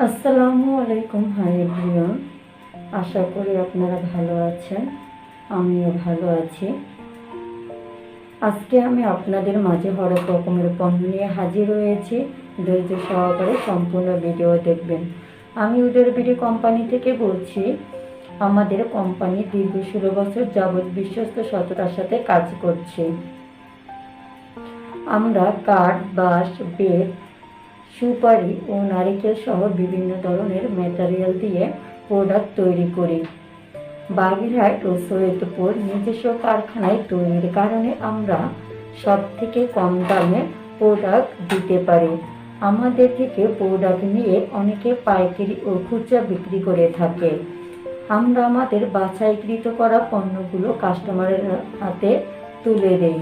আসসালামু আলাইকুম। Hi everyone, আশা করি আপনারা ভালো আছেন। আমিও ভালো আছি। আজকে আমি আপনাদের মাঝে হরেক রকমের পণ্য নিয়ে হাজির হয়েছি। ধৈর্য সহকারে সম্পূর্ণ ভিডিও দেখবেন। আমি উদয় বিডি কোম্পানি থেকে বলছি। আমাদের কোম্পানি দীর্ঘ 16 বছর যাবৎ বিশ্বস্ত সততার সাথে কাজ করছে। আমরা কাঠ, বাঁশ, বেত, সুপারি ও নারিকেল সহ বিভিন্ন ধরনের ম্যাটেরিয়াল দিয়ে প্রোডাক্ট তৈরি করি। বাগেরহাট ও সৈয়দপুর নিজস্ব কারখানায় তৈরির কারণে আমরা সব থেকে কম দামে প্রোডাক্ট দিতে পারি। আমাদের থেকে প্রোডাক্ট নিয়ে অনেকে পাইকারি ও খুচরা বিক্রি করে থাকে। আমরা আমাদের বাছাইকৃত করা পণ্যগুলো কাস্টমারের হাতে তুলে দেই।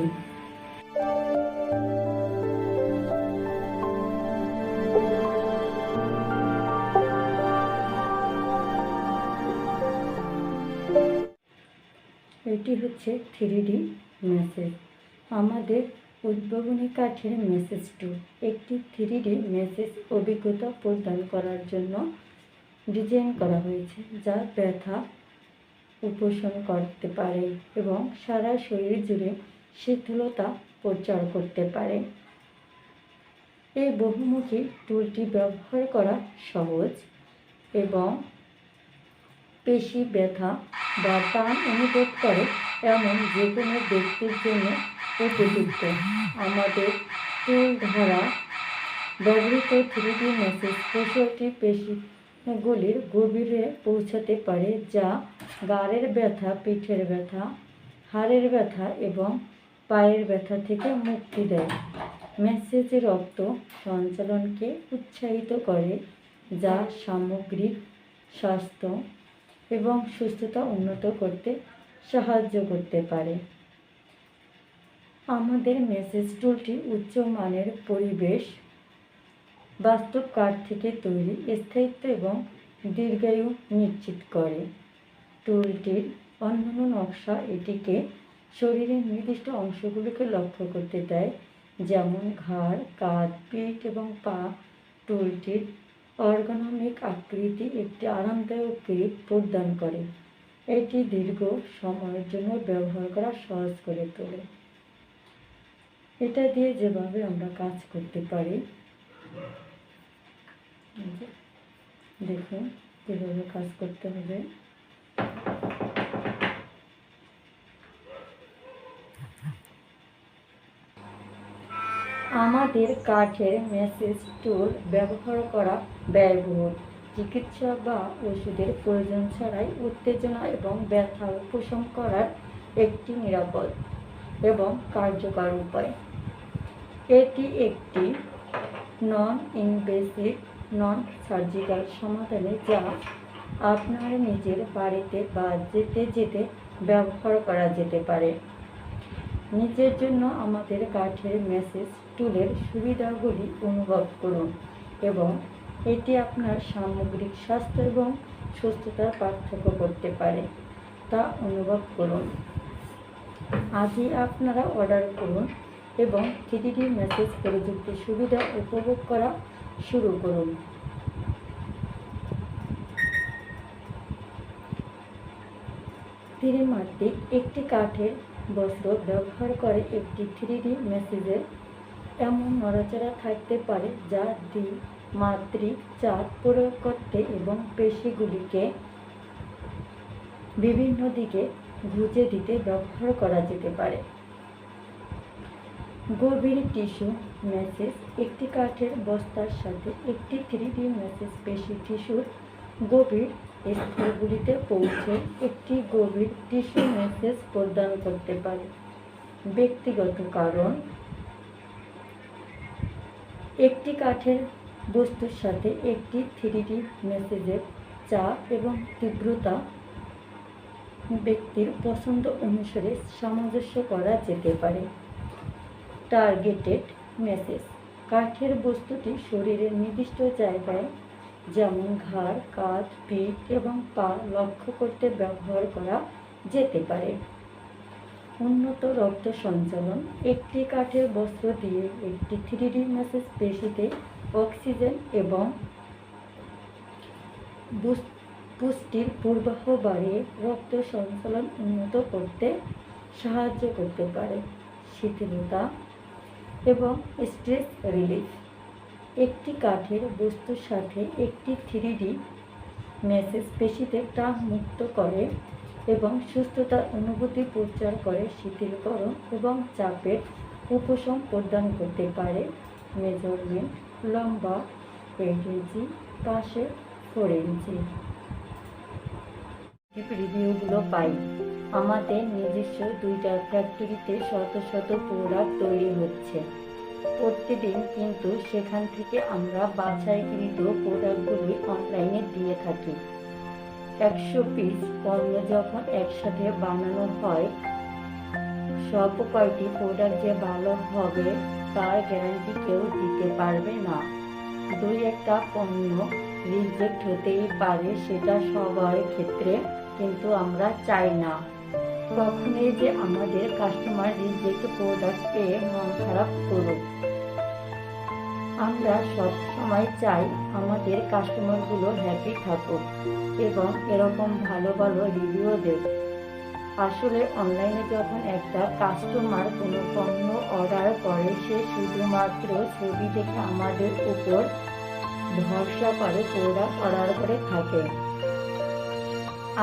এটি হচ্ছে 3D মেসেজ। আমাদের উদ্ভাবনী কাঠের মেসেজ টুল একটি 3D মেসেজ অভিজ্ঞতা প্রদান করার জন্য ডিজাইন করা হয়েছে, যা ব্যথা উপশম করতে পারে এবং সারা শরীর জুড়ে শীতলতা প্রচার করতে পারে। এই বহুমুখী টুলটি ব্যবহার করা সহজ এবং পেশি ব্যথা বা টান অনুভব করে এমন যে কোনো ব্যক্তির জন্য উপযুক্ত। আমাদের টুল দ্বারা ব্যবহৃত 3D মেসেজ কৌশলটি পেশিগুলির গভীরে পৌঁছাতে পারে, যা ঘাড়ের ব্যথা, পিঠের ব্যথা, হাড়ের ব্যথা এবং পায়ের ব্যথা থেকে মুক্তি দেয়। মেসেজ রক্ত সঞ্চালনকে উৎসাহিত করে, যা সামগ্রিক স্বাস্থ্য এবং সুস্থতা উন্নত করতে সাহায্য করতে পারে। আমাদের মেসেজ টুলটি উচ্চমানের পরিবেশ বাস্তব কাঠ থেকে তৈরি, স্থায়িত্ব এবং দীর্ঘায়ু নিশ্চিত করে। টুলটির অন্যান্য নকশা এটিকে শরীরের নির্দিষ্ট অংশগুলোকে লক্ষ্য করতে দেয়, যেমন ঘাড়, কাঁধ, পিঠ এবং পা। টুলটির অর্গোনমিক আকৃতি একটি আরামদায়ক গ্রিপ প্রদান করে। এটি দীর্ঘ সময়ের জন্য ব্যবহার করা সহজ করে তোলে। এটা দিয়ে যেভাবে আমরা কাজ করতে পারি, দেখুন কীভাবে কাজ করতে হবে। আমাদের কাঠের মেসেজ টুল ব্যবহার করা ব্যয়বহুল। চিকিৎসা বা ওষুধের প্রয়োজন ছাড়াই উত্তেজনা এবং ব্যথা উপশম করার একটি নিরাপদ এবং কার্যকর উপায়। এটি একটি নন ইনভেসিভ, নন সার্জিক্যাল সমাধানে, যা আপনার নিজের বাড়িতে বা যেতে যেতে ব্যবহার করা যেতে পারে। নিজের জন্য আমাদের কাঠের মেসেজ টুলের সুবিধাগুলি অনুভব করুন এবং এটি আপনার সামগ্রিক স্বাস্থ্য এবং সুস্থতার পার্থক্য করতে পারে তা অনুভব করুন। আজই আপনারা অর্ডার করুন এবং 3D মেসেজ প্রযুক্তির সুবিধা উপভোগ করা শুরু করুন। ত্রিমাত্রিক একটি কাঠের বস্ত্র ব্যবহার করে একটি 3D মেসেজের এমন নড়াচড়া থাকতে পারে, যা দ্বিমাত্রিক চাপ প্রয়োগ করতে এবং পেশিগুলিকে বিভিন্ন দিকে ঘুচে দিতে ব্যবহার করা যেতে পারে। গভীর টিস্যু মেসেজ একটি কাঠের বস্তার সাথে একটি 3D মেসেজ পেশি টিস্যুর গভীর স্তরগুলিতে পৌঁছে একটি গভীর টিস্যু মেসেজ প্রদান করতে পারে। ব্যক্তিগত কারণ একটি কাঠের বস্তুর সাথে একটি 3D মেসেজের চাপ এবং তীব্রতা ব্যক্তির পছন্দ অনুসারে সামঞ্জস্য করা যেতে পারে। টার্গেটেড মেসেজ কাঠের বস্তুটি শরীরের নির্দিষ্ট জায়গায়, যেমন ঘাড়, কাঁধ, পিঠ এবং পা লক্ষ্য করতে ব্যবহার করা যেতে পারে। উন্নত রক্ত সঞ্চালন একটি কাঠের বস্ত্র দিয়ে একটি 3D মেসেজ পেশিতে অক্সিজেন এবং পুষ্টির প্রবাহ বাড়িয়ে রক্ত সঞ্চালন উন্নত করতে সাহায্য করতে পারে। শিথিলতা এবং স্ট্রেস রিলিফ। একটি কাঠের বস্তুর সাথে একটি 3D ম্যাসেজ পেশিতে টান মুক্ত করে এবং সুস্থতার অনুভূতি প্রচার করে, শিথিলকরণ এবং চাপের উপশম প্রদান করতে পারে। মেজারমেন্ট: লম্বা 8 ইঞ্চি, পাশে 4 ইঞ্চি। রিভিউগুলো পাই। আমাদের নিজস্ব 2টা ফ্যাক্টরিতে শত শত প্রোডাক্ট তৈরি হচ্ছে প্রতিদিন, কিন্তু সেখান থেকে আমরা বাছাইকৃত প্রোডাক্টগুলি অনলাইনে দিয়ে থাকি। 100 পিস পণ্য যখন একসাথে বানানো হয়, সব কয়টি প্রোডাক্ট যে ভালো হবে তার গ্যারান্টি কেউ দিতে পারবে না। 2-1টা পণ্য রিজেক্ট হতেই পারে, সেটা সবার ক্ষেত্রে, কিন্তু আমরা চাই না কখনোই যে আমাদের কাস্টমার রিজেক্ট প্রোডাক্ট পেয়ে মন খারাপ করুক। আমরা সব সময় চাই আমাদের কাস্টমারগুলো হ্যাপি থাকুক এবং এরকম ভালো ভালো রিভিউ দেব। আসলে অনলাইনে যখন একটা কাস্টমার কোনো পণ্য অর্ডার করে, সে শুধুমাত্র ছবি দেখে আমাদের উপর ভরসা করে প্রোডাক্ট অর্ডার করে থাকে।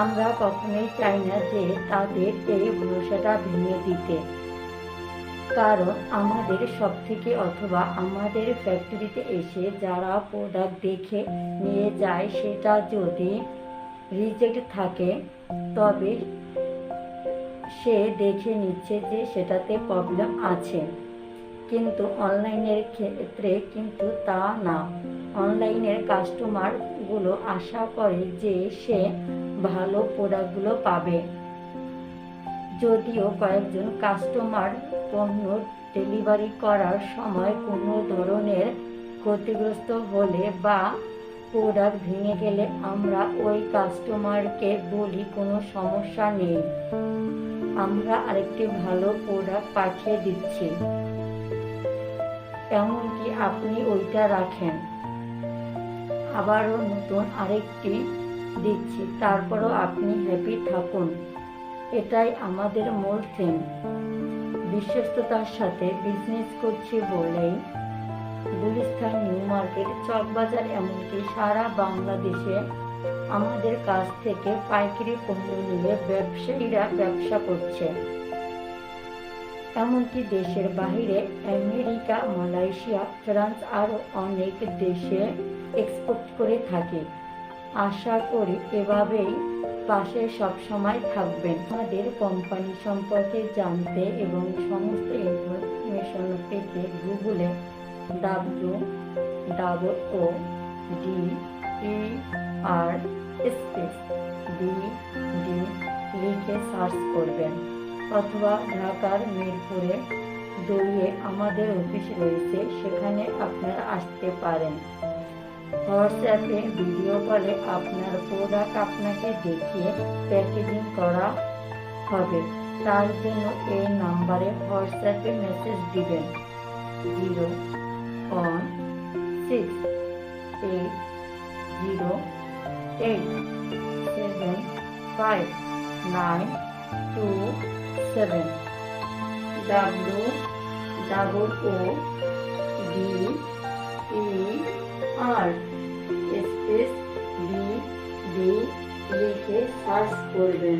আমরা কখনোই চাই না যে তাদের এই ভরসাটা ভেঙে দিতে, কারণ আমাদের সবথেকে অথবা আমাদের ফ্যাক্টরিতে এসে যারা প্রোডাক্ট দেখে নিয়ে যায়, সেটা যদি রিজেক্ট থাকে তবে সে দেখে নিচ্ছে যে সেটাতে প্রবলেম আছে, কিন্তু অনলাইনের ক্ষেত্রে কিন্তু তা না। অনলাইনের কাস্টমারগুলো আশা করে যে সে ভালো প্রোডাক্টগুলো পাবে। যদিও কয়েকজন কাস্টমার পণ্য ডেলিভারি করার সময় কোনো ধরনের ক্ষতিগ্রস্ত হলে বা প্রোডাক্ট ভেঙে গেলে আমরা ওই কাস্টমারকে বলি কোনো সমস্যা নেই, আমরা আরেকটি ভালো প্রোডাক্ট পাঠিয়ে দিচ্ছি, এমনকি আপনি ওইটা রাখেন, আবারও নতুন আরেকটি দিচ্ছি, তারপরও আপনি হ্যাপি থাকুন। এটাই আমাদের মূল থিম। বিশ্বস্ততার সাথে বিজনেস করছি বলেই গুলিস্তান, নিউ মার্কেট, চকবাজার, এমনকি সারা বাংলাদেশে আমাদের কাছ থেকে পাইকারি পণ্য নিয়ে ব্যবসায়ীরা ব্যবসা করছে। এমনকি দেশের বাইরে আমেরিকা, মালয়েশিয়া, ফ্রান্স আরও অনেক দেশে এক্সপোর্ট করে থাকে। আশা করি এভাবেই পাশে সবসময় থাকবেন। আমাদের কোম্পানি সম্পর্কে জানতে এবং সমস্ত ইনফরমেশন পেতে গুগলে WOODER লিখে সার্চ করবেন, অথবা ঢাকার মিরপুরে দড়িয়ে আমাদের অফিস রয়েছে, সেখানে আপনারা আসতে পারেন। হোয়াটসঅ্যাপে ভিডিও কলে আপনার প্রোডাক্ট আপনাকে দেখিয়ে প্যাকেজিং করা হবে। তার জন্য এই নাম্বারে হোয়াটসঅ্যাপে মেসেজ দিবেন 01688087597 WOODER স্পেস BD লিখে সার্চ করবেন।